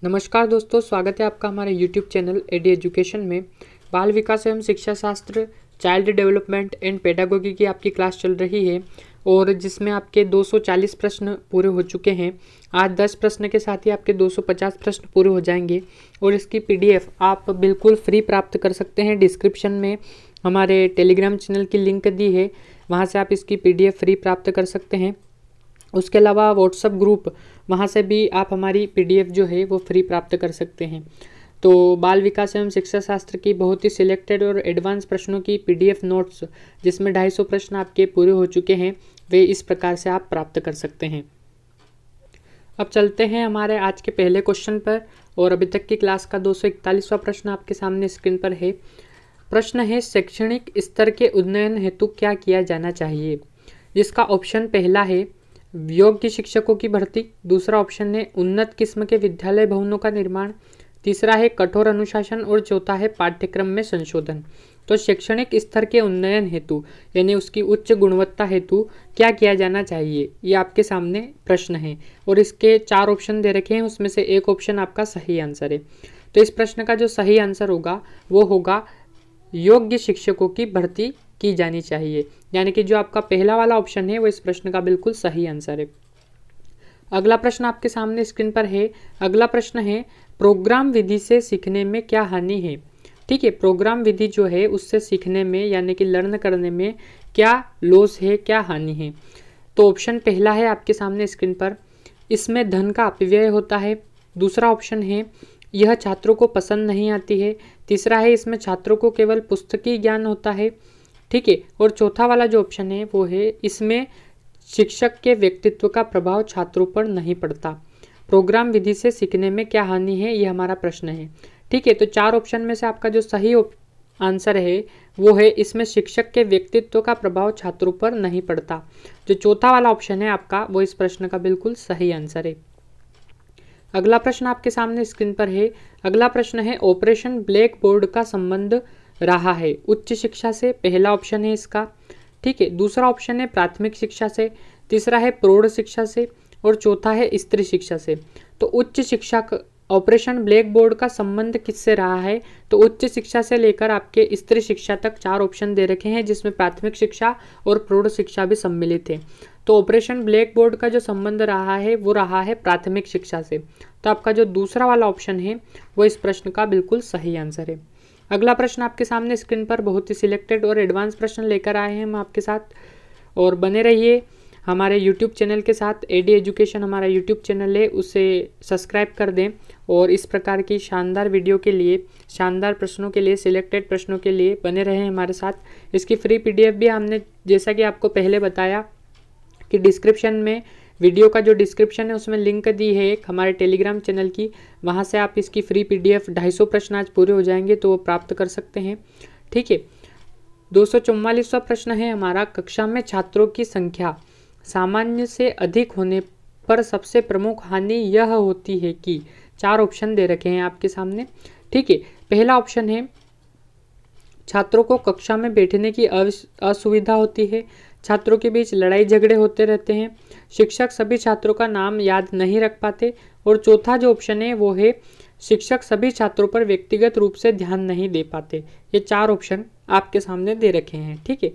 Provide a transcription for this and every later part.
नमस्कार दोस्तों, स्वागत है आपका हमारे YouTube चैनल एडी एजुकेशन में। बाल विकास एवं शिक्षा शास्त्र, चाइल्ड डेवलपमेंट एंड पेडागोगी की आपकी क्लास चल रही है और जिसमें आपके 240 प्रश्न पूरे हो चुके हैं। आज 10 प्रश्न के साथ ही आपके 250 प्रश्न पूरे हो जाएंगे और इसकी PDF आप बिल्कुल फ्री प्राप्त कर सकते हैं। डिस्क्रिप्शन में हमारे टेलीग्राम चैनल की लिंक दी है, वहाँ से आप इसकी PDF फ्री प्राप्त कर सकते हैं। उसके अलावा व्हाट्सएप ग्रुप, वहाँ से भी आप हमारी PDF जो है वो फ्री प्राप्त कर सकते हैं। तो बाल विकास एवं शिक्षा शास्त्र की बहुत ही सिलेक्टेड और एडवांस प्रश्नों की PDF नोट्स, जिसमें 250 प्रश्न आपके पूरे हो चुके हैं, वे इस प्रकार से आप प्राप्त कर सकते हैं। अब चलते हैं हमारे आज के पहले क्वेश्चन पर और अभी तक की क्लास का 241वां प्रश्न आपके सामने स्क्रीन पर है। प्रश्न है, शैक्षणिक स्तर के उन्नयन हेतु क्या किया जाना चाहिए? जिसका ऑप्शन पहला है योग्य शिक्षकों की भर्ती, दूसरा ऑप्शन है उन्नत किस्म के विद्यालय भवनों का निर्माण, तीसरा है कठोर अनुशासन और चौथा है पाठ्यक्रम में संशोधन। तो शैक्षणिक स्तर के उन्नयन हेतु यानी उसकी उच्च गुणवत्ता हेतु क्या किया जाना चाहिए, ये आपके सामने प्रश्न है और इसके 4 ऑप्शन दे रखे हैं, उसमें से एक ऑप्शन आपका सही आंसर है। तो इस प्रश्न का जो सही आंसर होगा वो होगा योग्य शिक्षकों की भर्ती की जानी चाहिए, यानी कि जो आपका पहला वाला ऑप्शन है वो इस प्रश्न का बिल्कुल सही आंसर है। अगला प्रश्न आपके सामने स्क्रीन पर है। अगला प्रश्न है, प्रोग्राम विधि से सीखने में क्या हानि है? ठीक है, प्रोग्राम विधि जो है उससे सीखने में यानी कि लर्न करने में क्या लॉस है, क्या हानि है? तो ऑप्शन पहला है आपके सामने स्क्रीन पर, इसमें धन का अपव्यय होता है। दूसरा ऑप्शन है यह छात्रों को पसंद नहीं आती है। तीसरा है इसमें छात्रों को केवल पुस्तकीय ज्ञान होता है। ठीक है, और चौथा वाला जो ऑप्शन है वो है इसमें शिक्षक के व्यक्तित्व का प्रभाव छात्रों पर नहीं पड़ता। प्रोग्राम विधि से सीखने में क्या हानि है, ये हमारा प्रश्न है। ठीक है, तो 4 ऑप्शन में से आपका जो सही आंसर है वो है इसमें शिक्षक के व्यक्तित्व का प्रभाव छात्रों पर नहीं पड़ता। जो चौथा वाला ऑप्शन है आपका वो इस प्रश्न का बिल्कुल सही आंसर है। अगला प्रश्न आपके सामने स्क्रीन पर है। अगला प्रश्न है, ऑपरेशन ब्लैक बोर्ड का संबंध रहा है उच्च शिक्षा से, पहला ऑप्शन है इसका। ठीक है, दूसरा ऑप्शन है प्राथमिक शिक्षा से, तीसरा है प्रौढ़ शिक्षा से और चौथा है स्त्री शिक्षा से। तो उच्च शिक्षा ऑपरेशन ब्लैक बोर्ड का संबंध किससे रहा है? तो उच्च शिक्षा से लेकर आपके स्त्री शिक्षा तक 4 ऑप्शन दे रखे हैं, जिसमें प्राथमिक शिक्षा और प्रौढ़ शिक्षा भी सम्मिलित है। तो ऑपरेशन ब्लैक बोर्ड का जो संबंध रहा है वो रहा है प्राथमिक शिक्षा से। तो आपका जो दूसरा वाला ऑप्शन है वो इस प्रश्न का बिल्कुल सही आंसर है। अगला प्रश्न आपके सामने स्क्रीन पर बहुत ही सिलेक्टेड और एडवांस प्रश्न लेकर आए हैं हम आपके साथ, और बने रहिए हमारे YouTube चैनल के साथ। एडी एजुकेशन हमारा YouTube चैनल है, उसे सब्सक्राइब कर दें और इस प्रकार की शानदार वीडियो के लिए, शानदार प्रश्नों के लिए, सिलेक्टेड प्रश्नों के लिए बने रहें हमारे साथ। इसकी फ्री PDF भी हमने, जैसा कि आपको पहले बताया कि डिस्क्रिप्शन में, वीडियो का जो डिस्क्रिप्शन है उसमें लिंक दी है एक हमारे टेलीग्राम चैनल की, वहाँ से आप इसकी फ्री PDF 250 प्रश्न आज पूरे हो जाएंगे तो वो प्राप्त कर सकते हैं। ठीक है, 244वां प्रश्न है हमारा, कक्षा में छात्रों की संख्या सामान्य से अधिक होने पर सबसे प्रमुख हानि यह होती है कि, 4 ऑप्शन दे रखे हैं आपके सामने। ठीक है, पहला ऑप्शन है छात्रों को कक्षा में बैठने की असुविधा होती है, छात्रों के बीच लड़ाई झगड़े होते रहते हैं, शिक्षक सभी छात्रों का नाम याद नहीं रख पाते, और चौथा जो ऑप्शन है वो है शिक्षक सभी छात्रों पर व्यक्तिगत रूप से ध्यान नहीं दे पाते। ये 4 ऑप्शन आपके सामने दे रखे हैं। ठीक है,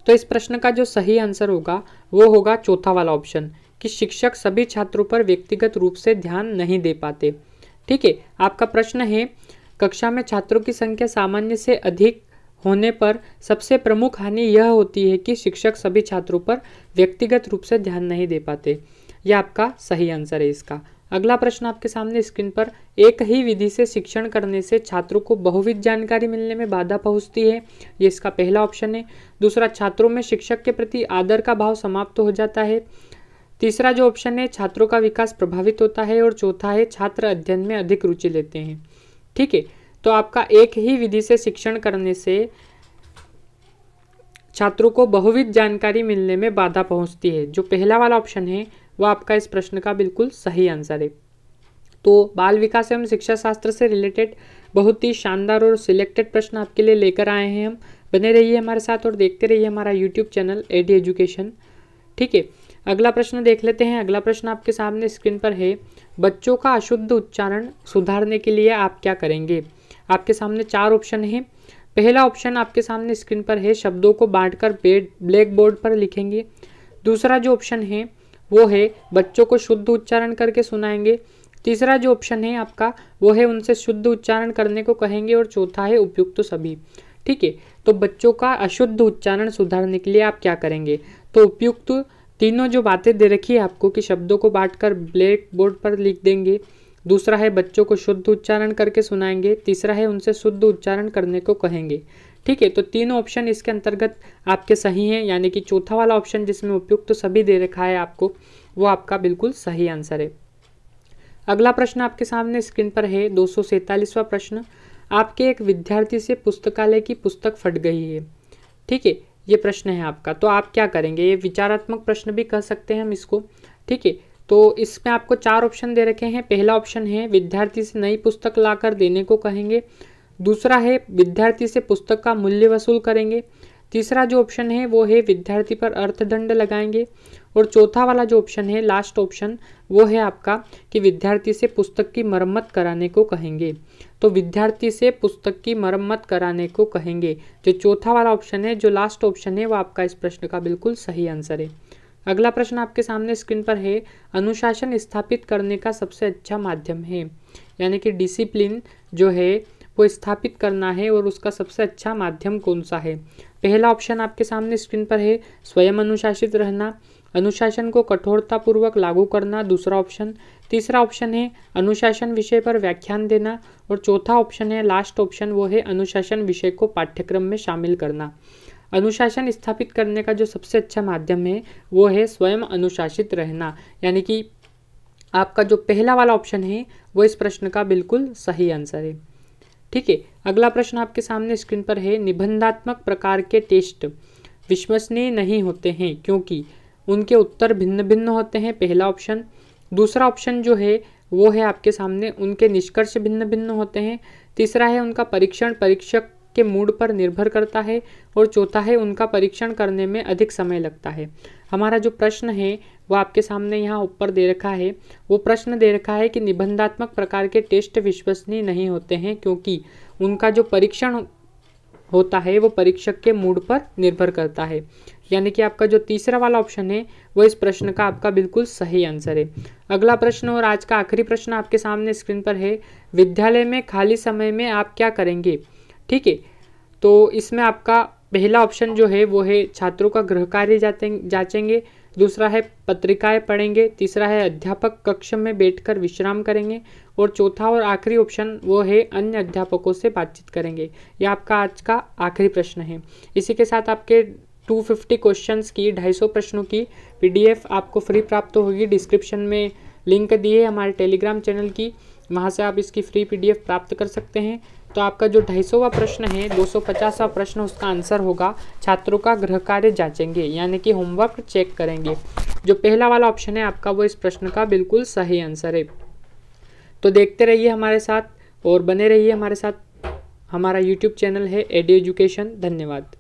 तो इस प्रश्न का जो सही आंसर होगा वो होगा चौथा वाला ऑप्शन, कि शिक्षक सभी छात्रों पर व्यक्तिगत रूप से ध्यान नहीं दे पाते। ठीक है, आपका प्रश्न है कक्षा में छात्रों की संख्या सामान्य से अधिक होने पर सबसे प्रमुख हानि यह होती है कि शिक्षक सभी छात्रों पर व्यक्तिगत रूप से ध्यान नहीं दे पाते। यह आपका सही आंसर है इसका। अगला प्रश्न आपके सामने स्क्रीन पर, एक ही विधि से शिक्षण करने से छात्रों को बहुविध जानकारी मिलने में बाधा पहुंचती है, ये इसका पहला ऑप्शन है। दूसरा, छात्रों में शिक्षक के प्रति आदर का भाव समाप्त हो जाता है। तीसरा जो ऑप्शन है, छात्रों का विकास प्रभावित होता है, और चौथा है छात्र अध्ययन में अधिक रुचि लेते हैं। ठीक है, तो आपका एक ही विधि से शिक्षण करने से छात्रों को बहुविध जानकारी मिलने में बाधा पहुंचती है, जो पहला वाला ऑप्शन है वो आपका इस प्रश्न का बिल्कुल सही आंसर है। तो बाल विकास एवं शिक्षा शास्त्र से रिलेटेड बहुत ही शानदार और सिलेक्टेड प्रश्न आपके लिए लेकर आए हैं हम। बने रहिए हमारे साथ और देखते रहिए हमारा YouTube चैनल एडी एजुकेशन। ठीक है, अगला प्रश्न देख लेते हैं। अगला प्रश्न आपके सामने स्क्रीन पर है, बच्चों का अशुद्ध उच्चारण सुधारने के लिए आप क्या करेंगे। आपके सामने 4 ऑप्शन हैं। पहला ऑप्शन आपके सामने स्क्रीन पर है, शब्दों को बांटकर ब्लैक बोर्ड पर लिखेंगे। दूसरा जो ऑप्शन है वो है बच्चों को शुद्ध उच्चारण करके सुनाएंगे। तीसरा जो ऑप्शन है आपका वो है उनसे शुद्ध उच्चारण करने को कहेंगे। और चौथा है उपयुक्त सभी। ठीक है, तो बच्चों का अशुद्ध उच्चारण सुधारने के लिए आप क्या करेंगे। तो उपयुक्त तीनों जो बातें दे रखी है आपको कि शब्दों को बांटकर ब्लैक बोर्ड पर लिख देंगे, दूसरा है बच्चों को शुद्ध उच्चारण करके सुनाएंगे, तीसरा है उनसे शुद्ध उच्चारण करने को कहेंगे। ठीक है, तो तीनों ऑप्शन इसके अंतर्गत आपके सही हैं, यानी कि चौथा वाला ऑप्शन जिसमें उपयुक्त तो सभी दे रखा है आपको, वो आपका बिल्कुल सही आंसर है। अगला प्रश्न आपके सामने स्क्रीन पर है 247वां प्रश्न, आपके एक विद्यार्थी से पुस्तकालय की पुस्तक फट गई है। ठीक है, ये प्रश्न है आपका, तो आप क्या करेंगे। ये विचारात्मक प्रश्न भी कह सकते हैं हम इसको। ठीक है, तो इसमें आपको 4 ऑप्शन दे रखे हैं। पहला ऑप्शन है विद्यार्थी से नई पुस्तक लाकर देने को कहेंगे। दूसरा है विद्यार्थी से पुस्तक का मूल्य वसूल करेंगे। तीसरा जो ऑप्शन है वो है विद्यार्थी पर अर्थदंड लगाएंगे। और चौथा वाला जो ऑप्शन है, लास्ट ऑप्शन, वो है आपका कि विद्यार्थी से पुस्तक की मरम्मत कराने को कहेंगे। तो विद्यार्थी से पुस्तक की मरम्मत कराने को कहेंगे, जो चौथा वाला ऑप्शन है, जो लास्ट ऑप्शन है, वो आपका इस प्रश्न का बिल्कुल सही आंसर है। अगला प्रश्न आपके सामने स्क्रीन पर है, अनुशासन स्थापित करने का सबसे अच्छा माध्यम है, यानी कि डिसिप्लिन जो है वो स्थापित करना है और उसका सबसे अच्छा माध्यम कौन सा है। पहला ऑप्शन आपके सामने स्क्रीन पर है, स्वयं अनुशासित रहना, अनुशासन को कठोरतापूर्वक लागू करना, दूसरा ऑप्शन। तीसरा ऑप्शन है अनुशासन विषय पर व्याख्यान देना। और चौथा ऑप्शन है, लास्ट ऑप्शन, वो है अनुशासन विषय को पाठ्यक्रम में शामिल करना। अनुशासन स्थापित करने का जो सबसे अच्छा माध्यम है वो है स्वयं अनुशासित रहना, यानी कि आपका जो पहला वाला ऑप्शन है वो इस प्रश्न का बिल्कुल सही आंसर है। ठीक है, अगला प्रश्न आपके सामने स्क्रीन पर है, निबंधात्मक प्रकार के टेस्ट विश्वसनीय नहीं होते हैं क्योंकि उनके उत्तर भिन्न भिन्न होते हैं, पहला ऑप्शन। दूसरा ऑप्शन जो है वो है आपके सामने, उनके निष्कर्ष भिन्न भिन्न होते हैं। तीसरा है उनका परीक्षण परीक्षक के मूड पर निर्भर करता है। और चौथा है उनका परीक्षण करने में अधिक समय लगता है। हमारा जो प्रश्न है वो आपके सामने यहाँ ऊपर दे रखा है। वो प्रश्न दे रखा है कि निबंधात्मक प्रकार के टेस्ट विश्वसनीय नहीं होते हैं क्योंकि उनका जो परीक्षण होता है वो परीक्षक के मूड पर निर्भर करता है, यानी कि आपका जो तीसरा वाला ऑप्शन है वो इस प्रश्न का आपका बिल्कुल सही आंसर है। अगला प्रश्न और आज का आखिरी प्रश्न आपके सामने स्क्रीन पर है, विद्यालय में खाली समय में आप क्या करेंगे। ठीक है, तो इसमें आपका पहला ऑप्शन जो है वो है छात्रों का गृह कार्य जांचेंगे। दूसरा है पत्रिकाएं पढ़ेंगे। तीसरा है अध्यापक कक्ष में बैठकर विश्राम करेंगे। और चौथा और आखिरी ऑप्शन वो है अन्य अध्यापकों से बातचीत करेंगे। यह आपका आज का आखिरी प्रश्न है। इसी के साथ आपके 250 क्वेश्चंस की 250 प्रश्नों की PDF आपको फ्री प्राप्त होगी। डिस्क्रिप्शन में लिंक दी है हमारे टेलीग्राम चैनल की, वहाँ से आप इसकी फ्री PDF प्राप्त कर सकते हैं। तो आपका जो 250वां प्रश्न है, 250वां प्रश्न, उसका आंसर होगा छात्रों का गृह कार्य जांचेंगे, यानी कि होमवर्क चेक करेंगे। जो पहला वाला ऑप्शन है आपका वो इस प्रश्न का बिल्कुल सही आंसर है। तो देखते रहिए हमारे साथ और बने रहिए हमारे साथ। हमारा YouTube चैनल है एडी एजुकेशन। धन्यवाद।